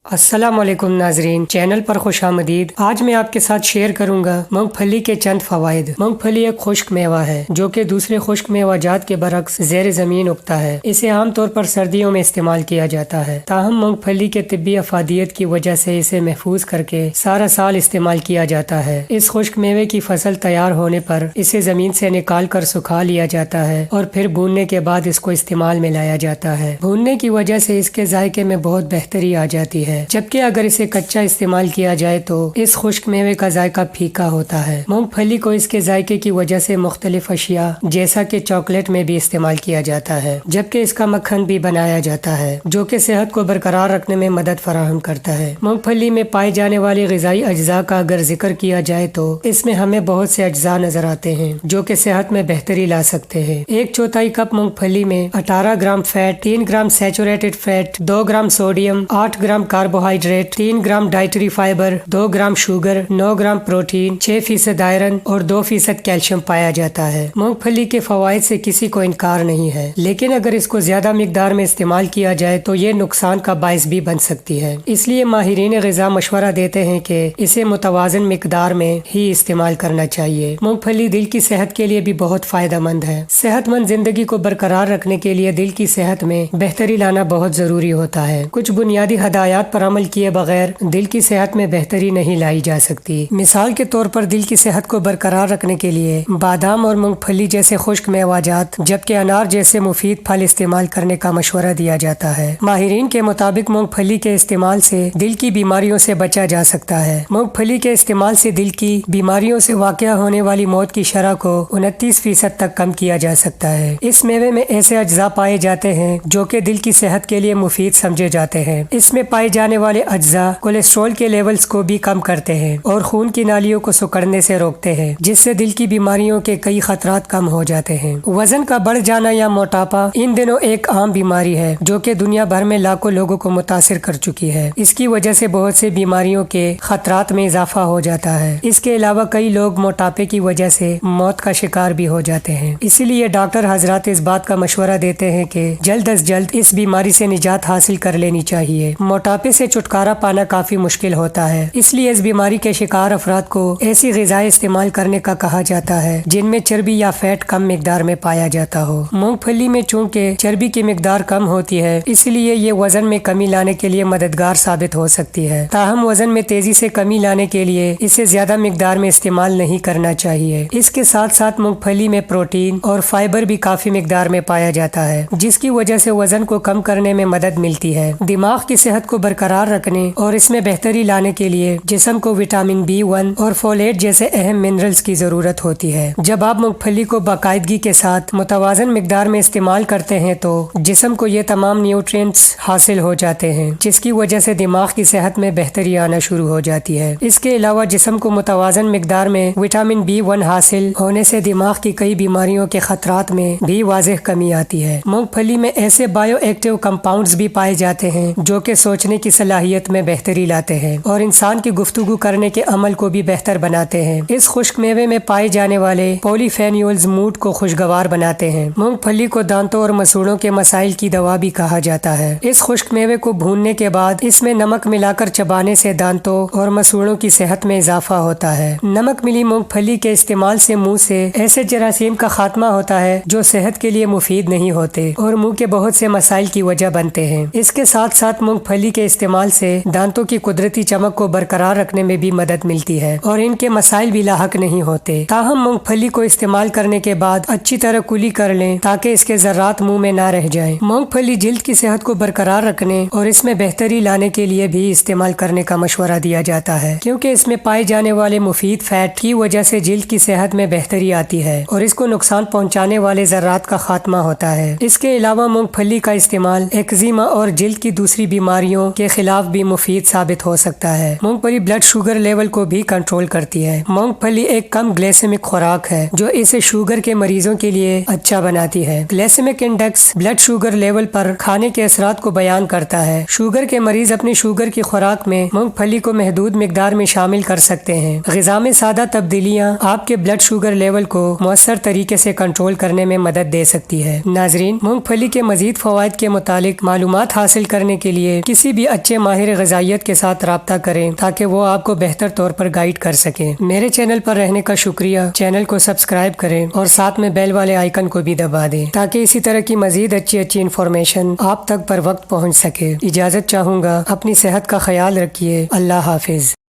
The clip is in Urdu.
السلام علیکم ناظرین، چینل پر خوش آمدید۔ آج میں آپ کے ساتھ شیئر کروں گا مونگ پھلی کے چند فوائد۔ مونگ پھلی ایک خشک میوہ ہے جو کہ دوسرے خشک میوہ جات کے برعکس زیر زمین اگتا ہے۔ اسے عام طور پر سردیوں میں استعمال کیا جاتا ہے، تاہم مونگ پھلی کے طبی افادیت کی وجہ سے اسے محفوظ کر کے سارا سال استعمال کیا جاتا ہے۔ اس خشک میوے کی فصل تیار ہونے پر اسے زمین سے نکال کر سکھا لیا جاتا ہے اور پھر بھوننے کے بعد اس کو استعمال میں لایا جاتا ہے۔ بھوننے کی وجہ سے اس کے ذائقے میں بہت بہتری آ جاتی ہے، جبکہ اگر اسے کچا استعمال کیا جائے تو اس خشک میوے کا ذائقہ پھیکا ہوتا ہے۔ مونگ پھلی کو اس کے ذائقے کی وجہ سے مختلف اشیاء جیسا کہ چاکلیٹ میں بھی استعمال کیا جاتا ہے، جبکہ اس کا مکھن بھی بنایا جاتا ہے جو کہ صحت کو برقرار رکھنے میں مدد فراہم کرتا ہے۔ مونگ پھلی میں پائے جانے والے غذائی اجزاء کا اگر ذکر کیا جائے تو اس میں ہمیں بہت سے اجزاء نظر آتے ہیں جو کہ صحت میں بہتری لا سکتے ہیں۔ 1/4 کپ مونگ پھلی میں 18 gram fat, 3 gram saturated fat, 2 gram sodium, 8 gram carbohydrate, 3 gram dietary fibre, 2 gram sugar, 9 gram protein, 6% iron اور 2% کیلشیم پایا جاتا ہے۔ مونگ پھلی کے فوائد سے کسی کو انکار نہیں ہے، لیکن اگر اس کو زیادہ مقدار میں استعمال کیا جائے تو یہ نقصان کا باعث بھی بن سکتی ہے۔ اس لیے ماہرین غذا مشورہ دیتے ہیں کہ اسے متوازن مقدار میں ہی استعمال کرنا چاہیے۔ مونگ پھلی دل کی صحت کے لیے بھی بہت فائدہ مند ہے۔ صحت مند زندگی کو برقرار رکھنے کے لیے دل کی صحت میں بہتری لانا بہت ضروری ہوتا ہے۔ کچھ بنیادی ہدایات پر عمل کیے بغیر دل کی صحت میں بہتری نہیں لائی جا سکتی۔ مثال کے طور پر دل کی صحت کو برقرار رکھنے کے لیے بادام اور مونگ پھلی جیسے خشک میوہ جات جبکہ انار جیسے مفید پھل استعمال کرنے کا مشورہ دیا جاتا ہے۔ ماہرین کے مطابق مونگ پھلی کے استعمال سے دل کی بیماریوں سے بچا جا سکتا ہے۔ مونگ پھلی کے استعمال سے دل کی بیماریوں سے واقع ہونے والی موت کی شرح کو 29% تک کم کیا جا سکتا ہے۔ اس میوے میں ایسے اجزاء پائے جاتے ہیں جو کہ دل کی صحت کے لیے مفید سمجھے جاتے ہیں۔ اس میں پائے جانے والے اجزاء کولیسٹرول کے لیولز کو بھی کم کرتے ہیں اور خون کی نالیوں کو سکڑنے سے روکتے ہیں، جس سے دل کی بیماریوں کے کئی خطرات کم ہو جاتے ہیں۔ وزن کا بڑھ جانا یا موٹاپا ان دنوں ایک عام بیماری ہے جو کہ دنیا بھر میں لاکھوں لوگوں کو متاثر کر چکی ہے۔ اس کی وجہ سے بہت سی بیماریوں کے خطرات میں اضافہ ہو جاتا ہے۔ اس کے علاوہ کئی لوگ موٹاپے کی وجہ سے موت کا شکار بھی ہو جاتے ہیں۔ اسی لیے ڈاکٹر حضرات اس بات کا مشورہ دیتے ہیں کہ جلد از جلد اس بیماری سے نجات حاصل کر لینی چاہیے۔ موٹاپے سے چھٹکارا پانا کافی مشکل ہوتا ہے، اس لیے اس بیماری کے شکار افراد کو ایسی غذائیں استعمال کرنے کا کہا جاتا ہے جن میں چربی یا فیٹ کم مقدار میں پایا جاتا ہو۔ مونگ پھلی میں چونکہ چربی کی مقدار کم ہوتی ہے، اس لیے یہ وزن میں کمی لانے کے لیے مددگار ثابت ہو سکتی ہے، تاہم وزن میں تیزی سے کمی لانے کے لیے اسے زیادہ مقدار میں استعمال نہیں کرنا چاہیے۔ اس کے ساتھ ساتھ مونگ پھلی میں پروٹین اور فائبر بھی کافی مقدار میں پایا جاتا ہے، جس کی وجہ سے وزن کو کم کرنے میں مدد ملتی ہے۔ دماغ کی صحت کو برقرار رکھنے اور اس میں بہتری لانے کے لیے جسم کو وٹامن B1 اور فولیٹ جیسے اہم منرلز کی ضرورت ہوتی ہے۔ جب آپ مونگ پھلی کو باقاعدگی کے ساتھ متوازن مقدار میں استعمال کرتے ہیں تو جسم کو یہ تمام نیوٹرینٹس حاصل ہو جاتے ہیں، جس کی وجہ سے دماغ کی صحت میں بہتری آنا شروع ہو جاتی ہے۔ اس کے علاوہ جسم کو متوازن مقدار میں وٹامن B1 حاصل ہونے سے دماغ کی کئی بیماریوں کے خطرات میں بھی واضح کمی آتی ہے۔ مونگ پھلی میں ایسے بایو ایکٹیو کمپاؤنڈز بھی پائے جاتے ہیں جو کہ سوچنے کی صلاحیت میں بہتری لاتے ہیں اور انسان کی گفتگو کرنے کے عمل کو بھی بہتر بناتے ہیں۔ اس خشک میوے میں پائے جانے والے پولی فینولز موڈ کو خوشگوار بناتے ہیں۔ مونگ پھلی کو دانتوں اور مسوڑوں کے مسائل کی دوا بھی کہا جاتا ہے۔ اس خشک میوے کو بھوننے کے بعد اس میں نمک ملا کر چبانے سے دانتوں اور مسوڑوں کی صحت میں اضافہ ہوتا ہے۔ نمک ملی مونگ پھلی کے استعمال سے منہ سے ایسے جراثیم کا خاتمہ ہوتا ہے جو صحت کے لیے مفید نہیں ہوتے اور منہ کے بہت سے مسائل کی وجہ بنتے ہیں۔ اس کے ساتھ ساتھ مونگ پھلی کے استعمال سے دانتوں کی قدرتی چمک کو برقرار رکھنے میں بھی مدد ملتی ہے اور ان کے مسائل بھی لاحق نہیں ہوتے۔ تاہم مونگ پھلی کو استعمال کرنے کے بعد اچھی طرح کلی کر لیں تاکہ اس کے ذرات منہ میں نہ رہ جائیں۔ مونگ پھلی جلد کی صحت کو برقرار رکھنے اور اس میں بہتری لانے کے لیے بھی استعمال کرنے کا مشورہ دیا جاتا ہے، کیونکہ اس میں پائے جانے والے مفید فیٹ کی وجہ سے جلد کی صحت میں بہتری آتی ہے اور اس کو نقصان پہنچانے والے ذرات کا خاتمہ ہوتا ہے۔ اس کے علاوہ مونگ پھلی کا استعمال ایکزیما اور جلد کی دوسری بیماریوں کے خلاف بھی مفید ثابت ہو سکتا ہے۔ مونگ پھلی بلڈ شوگر لیول کو بھی کنٹرول کرتی ہے۔ مونگ پھلی ایک کم گلیسیمک خوراک ہے جو اسے شوگر کے مریضوں کے لیے اچھا بناتی ہے۔ گلیسیمک انڈیکس بلڈ شوگر لیول پر کھانے کے اثرات کو بیان کرتا ہے۔ شوگر کے مریض اپنی شوگر کی خوراک میں مونگ پھلی کو محدود مقدار میں شامل کر سکتے ہیں۔ غذا میں سادہ تبدیلیاں آپ کے بلڈ شوگر لیول کو مؤثر طریقے سے کنٹرول کرنے میں مدد دے سکتی ہے۔ ناظرین، مونگ پھلی کے مزید فوائد کے متعلق معلومات حاصل کرنے کے لیے کسی بھی اچھے ماہر غذائیت کے ساتھ رابطہ کریں تاکہ وہ آپ کو بہتر طور پر گائیڈ کر سکیں۔ میرے چینل پر رہنے کا شکریہ۔ چینل کو سبسکرائب کریں اور ساتھ میں بیل والے آئیکن کو بھی دبا دیں تاکہ اسی طرح کی مزید اچھی انفارمیشن آپ تک پر وقت پہنچ سکے۔ اجازت چاہوں گا، اپنی صحت کا خیال رکھیے۔ اللہ حافظ۔